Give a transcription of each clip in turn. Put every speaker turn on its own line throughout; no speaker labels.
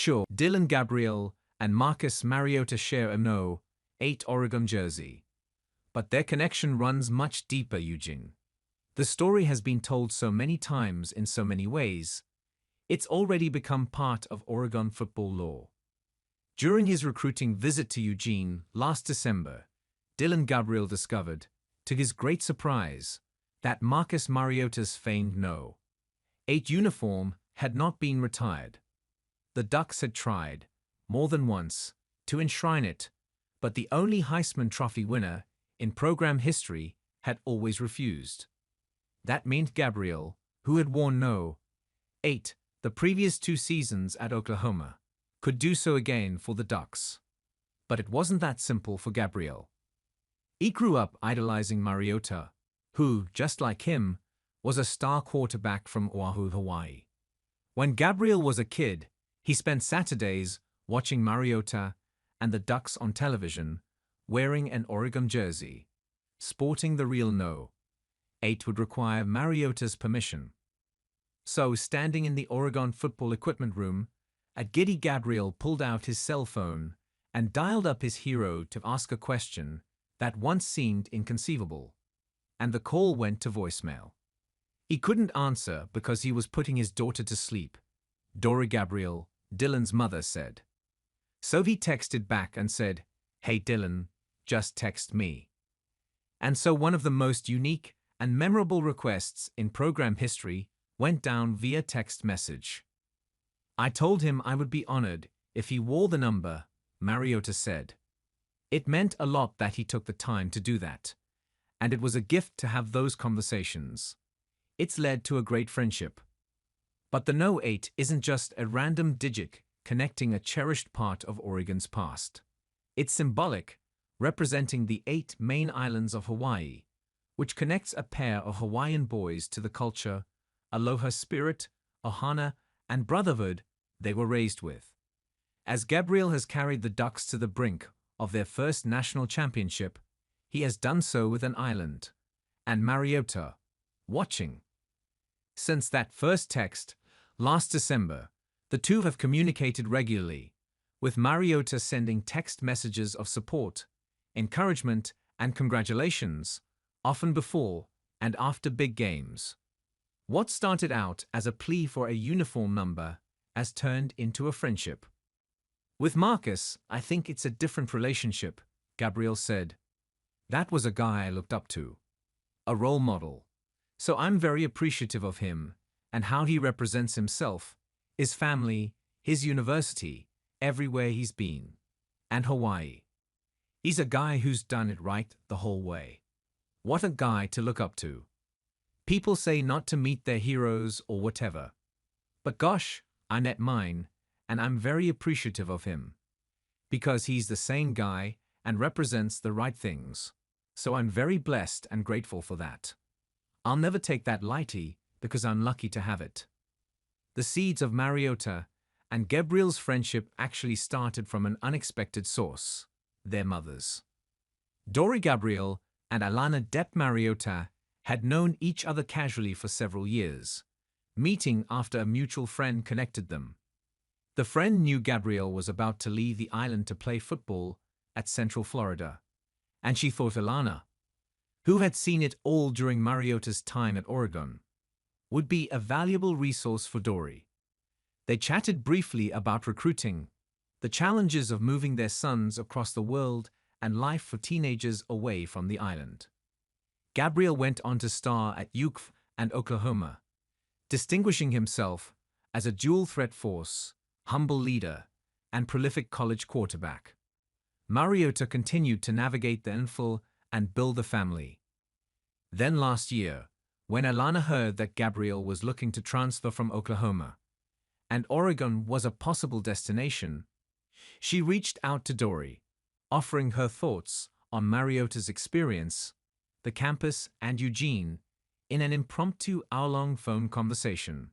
Sure, Dillon Gabriel and Marcus Mariota share a No. 8 Oregon jersey. But their connection runs much deeper, Eugene. The story has been told so many times in so many ways. It's already become part of Oregon football lore. During his recruiting visit to Eugene last December, Dillon Gabriel discovered, to his great surprise, that Marcus Mariota's famed No. 8 uniform had not been retired. The Ducks had tried, more than once, to enshrine it, but the only Heisman Trophy winner in program history had always refused. That meant Gabriel, who had worn No. 8 the previous 2 seasons at Oklahoma, could do so again for the Ducks. But it wasn't that simple for Gabriel. He grew up idolizing Mariota, who, just like him, was a star quarterback from Oahu, Hawaii. When Gabriel was a kid, he spent Saturdays watching Mariota and the Ducks on television, wearing an Oregon jersey. Sporting the real No. 8 would require Mariota's permission. So, standing in the Oregon football equipment room, a giddy Gabriel pulled out his cell phone and dialed up his hero to ask a question that once seemed inconceivable. And the call went to voicemail. He couldn't answer because he was putting his daughter to sleep, Donny Gabriel, Dillon's mother, said. So he texted back and said, "Hey Dillon, just text me." And so one of the most unique and memorable requests in program history went down via text message. "I told him I would be honored if he wore the number," Mariota said. It meant a lot that he took the time to do that, and it was a gift to have those conversations. It's led to a great friendship. But the No. 8 isn't just a random digit connecting a cherished part of Oregon's past. It's symbolic, representing the 8 main islands of Hawaii, which connects a pair of Hawaiian boys to the culture, aloha spirit, ohana, and brotherhood they were raised with. As Gabriel has carried the Ducks to the brink of their first national championship, he has done so with an island, and Mariota, watching. Since that first text, last December, the two have communicated regularly, with Mariota sending text messages of support, encouragement, and congratulations, often before and after big games. What started out as a plea for a uniform number has turned into a friendship. "With Marcus, I think it's a different relationship," Gabriel said. "That was a guy I looked up to, a role model. So I'm very appreciative of him and how he represents himself, his family, his university, everywhere he's been, and Hawaii. He's a guy who's done it right the whole way. What a guy to look up to. People say not to meet their heroes or whatever. But gosh, I met mine, and I'm very appreciative of him. Because he's the same guy and represents the right things. So I'm very blessed and grateful for that. I'll never take that lightly because I'm lucky to have it." The seeds of Mariota and Gabriel's friendship actually started from an unexpected source: their mothers. Donny Gabriel and Alana Depp Mariota had known each other casually for several years, meeting after a mutual friend connected them. The friend knew Gabriel was about to leave the island to play football at Central Florida, and she thought Alana, who had seen it all during Mariota's time at Oregon, would be a valuable resource for Donny. They chatted briefly about recruiting, the challenges of moving their sons across the world, and life for teenagers away from the island. Gabriel went on to star at Oahu and Oklahoma, distinguishing himself as a dual-threat force, humble leader, and prolific college quarterback. Mariota continued to navigate the NFL and build a family. Then last year, when Alana heard that Gabriel was looking to transfer from Oklahoma, and Oregon was a possible destination, she reached out to Donny, offering her thoughts on Mariota's experience, the campus, and Eugene in an impromptu hour-long phone conversation.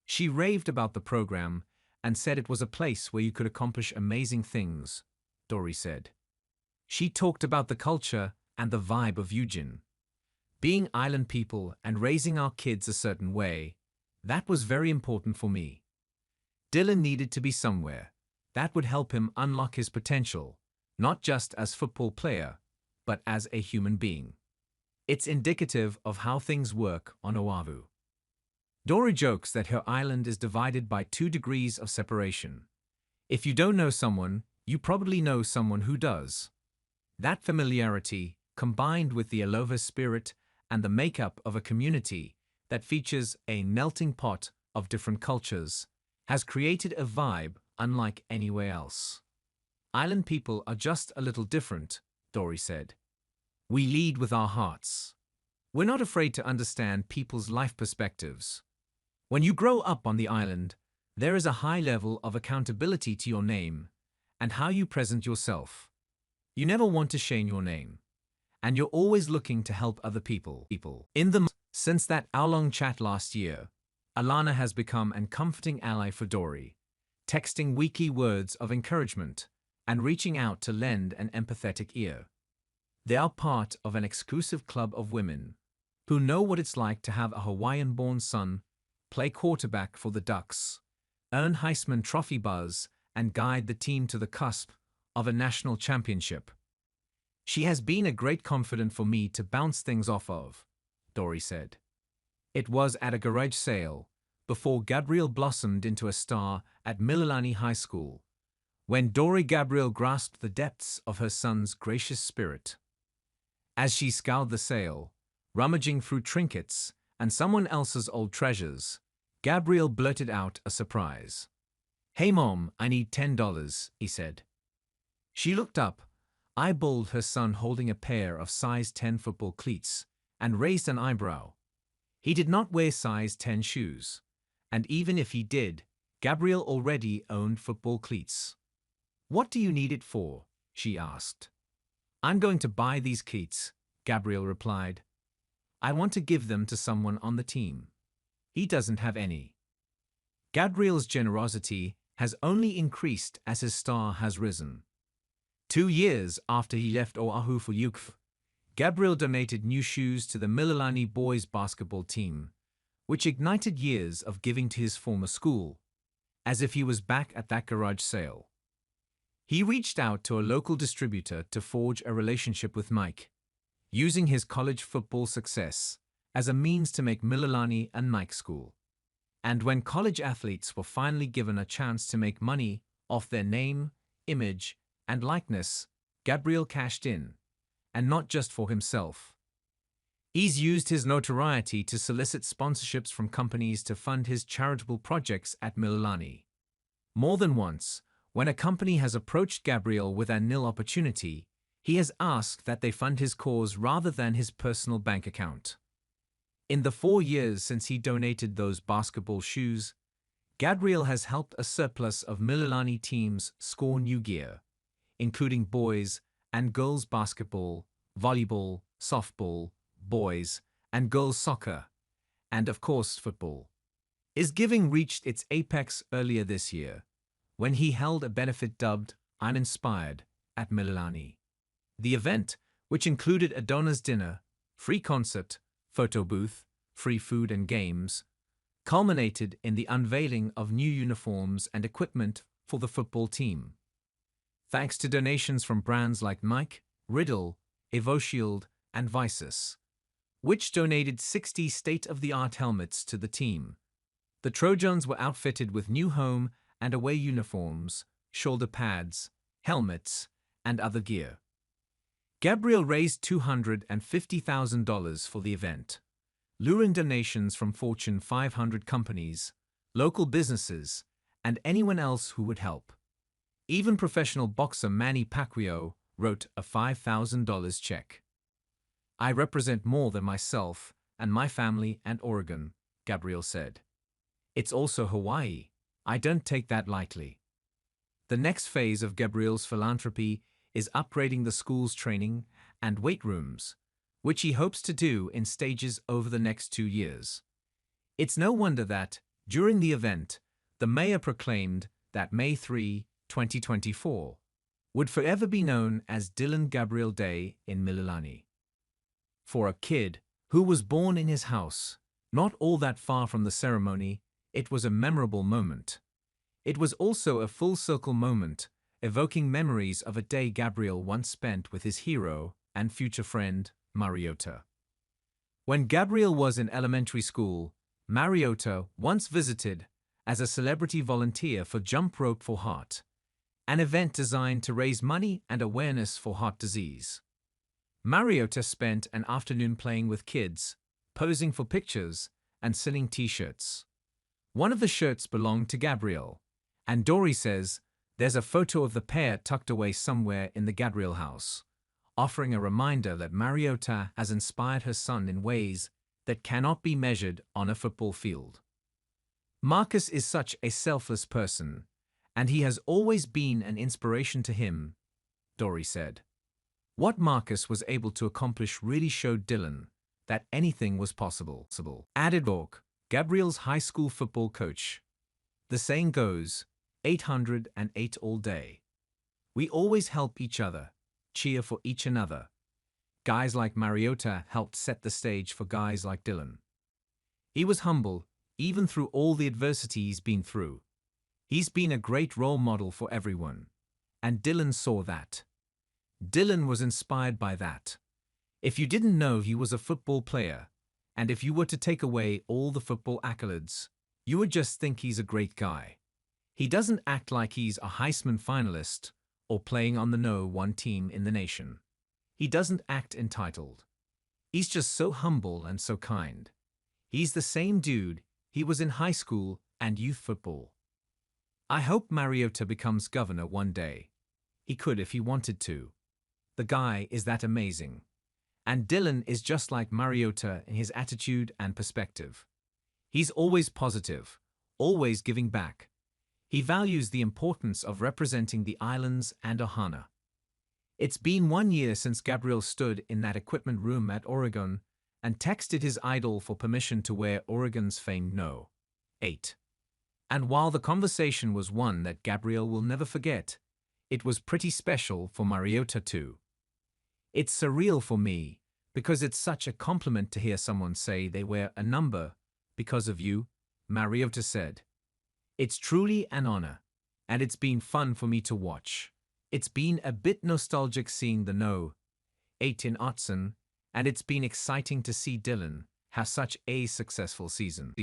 She raved about the program and said it was a place where you could accomplish amazing things, Donny said. She talked about the culture and the vibe of Eugene. Being island people and raising our kids a certain way, that was very important for me. Dillon needed to be somewhere that would help him unlock his potential, not just as football player, but as a human being. It's indicative of how things work on Oahu. Dory jokes that her island is divided by 2 degrees of separation. If you don't know someone, you probably know someone who does. That familiarity, combined with the aloha spirit and the makeup of a community that features a melting pot of different cultures, has created a vibe unlike anywhere else. Island people are just a little different, Dory said. We lead with our hearts. We're not afraid to understand people's life perspectives. When you grow up on the island, there is a high level of accountability to your name and how you present yourself. You never want to shame your name, and you're always looking to help other people. Since that hour-long chat last year, Alana has become an comforting ally for Dory, texting weekly words of encouragement and reaching out to lend an empathetic ear. They are part of an exclusive club of women who know what it's like to have a Hawaiian-born son play quarterback for the Ducks, earn Heisman Trophy buzz, and guide the team to the cusp of a national championship. She has been a great confidant for me to bounce things off of, Dory said. It was at a garage sale, before Gabriel blossomed into a star at Mililani High School, when Dory Gabriel grasped the depths of her son's gracious spirit. As she scoured the sale, rummaging through trinkets and someone else's old treasures, Gabriel blurted out a surprise. "Hey Mom, I need $10, he said. She looked up, eyeballed her son holding a pair of size 10 football cleats, and raised an eyebrow. He did not wear size 10 shoes, and even if he did, Gabriel already owned football cleats. "What do you need it for?" she asked. "I'm going to buy these cleats," Gabriel replied. "I want to give them to someone on the team. He doesn't have any." Gabriel's generosity has only increased as his star has risen. 2 years after he left Oahu for youth, Gabriel donated new shoes to the Mililani boys basketball team, which ignited years of giving to his former school, as if he was back at that garage sale. He reached out to a local distributor to forge a relationship with Mike, using his college football success as a means to make Mililani a Nike school. And when college athletes were finally given a chance to make money off their name, image, and likeness, Gabriel cashed in, and not just for himself. He's used his notoriety to solicit sponsorships from companies to fund his charitable projects at Mililani. More than once, when a company has approached Gabriel with a nil opportunity, he has asked that they fund his cause rather than his personal bank account. In the 4 years since he donated those basketball shoes, Gabriel has helped a surplus of Mililani teams score new gear, including boys and girls basketball, volleyball, softball, boys and girls soccer, and of course football. His giving reached its apex earlier this year, when he held a benefit dubbed "I'm Inspired" at Mililani. The event, which included a donor's dinner, free concert, photo booth, free food and games, culminated in the unveiling of new uniforms and equipment for the football team. Thanks to donations from brands like Nike, Riddle, EvoShield, and Visus, which donated 60 state-of-the-art helmets to the team, the Trojans were outfitted with new home and away uniforms, shoulder pads, helmets, and other gear. Gabriel raised $250,000 for the event, luring donations from Fortune 500 companies, local businesses, and anyone else who would help. Even professional boxer Manny Pacquiao wrote a $5,000 check. "I represent more than myself and my family and Oregon," Gabriel said. "It's also Hawaii. I don't take that lightly." The next phase of Gabriel's philanthropy is upgrading the school's training and weight rooms, which he hopes to do in stages over the next 2 years. It's no wonder that, during the event, the mayor proclaimed that May 3, 2024, would forever be known as Dillon Gabriel Day in Mililani. For a kid who was born in his house, not all that far from the ceremony, it was a memorable moment. It was also a full-circle moment, evoking memories of a day Gabriel once spent with his hero and future friend, Mariota. When Gabriel was in elementary school, Mariota once visited as a celebrity volunteer for Jump Rope for Heart, an event designed to raise money and awareness for heart disease. Mariota spent an afternoon playing with kids, posing for pictures, and selling t-shirts. One of the shirts belonged to Gabriel, and Dory says there's a photo of the pair tucked away somewhere in the Gabriel house, offering a reminder that Mariota has inspired her son in ways that cannot be measured on a football field. Marcus is such a selfless person, and he has always been an inspiration to him, Dory said. What Marcus was able to accomplish really showed Dillon that anything was possible. Added Rourke, Gabriel's high school football coach. The saying goes, 808 all day. We always help each other, cheer for each another. Guys like Mariota helped set the stage for guys like Dillon. He was humble, even through all the adversity he's been through. He's been a great role model for everyone, and Dillon saw that. Dillon was inspired by that. If you didn't know he was a football player, and if you were to take away all the football accolades, you would just think he's a great guy. He doesn't act like he's a Heisman finalist or playing on the No. 1 team in the nation. He doesn't act entitled. He's just so humble and so kind. He's the same dude he was in high school and youth football. I hope Mariota becomes governor one day. He could if he wanted to. The guy is that amazing. And Dillon is just like Mariota in his attitude and perspective. He's always positive, always giving back. He values the importance of representing the islands and Ohana. It's been 1 year since Gabriel stood in that equipment room at Oregon and texted his idol for permission to wear Oregon's famed No. 8. And while the conversation was one that Gabriel will never forget, it was pretty special for Mariota too. It's surreal for me, because it's such a compliment to hear someone say they wear a number because of you, Mariota said. It's truly an honor, and it's been fun for me to watch. It's been a bit nostalgic seeing the No. 8 in Otson, and it's been exciting to see Dillon have such a successful season.